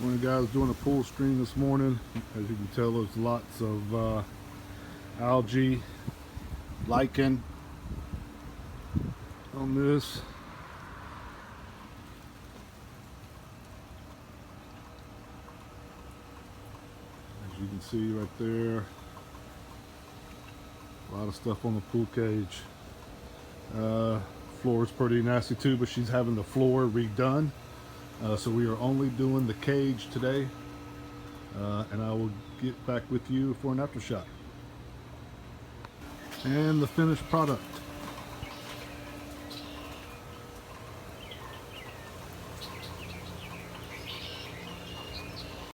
One of the guys doing a pool stream this morning. As you can tell, there's lots of algae, lichen on this. As you can see right there, a lot of stuff on the pool cage. Floor is pretty nasty too, but she's having the floor redone. So we are only doing the cage today, and I will get back with you for an after shot and the finished product.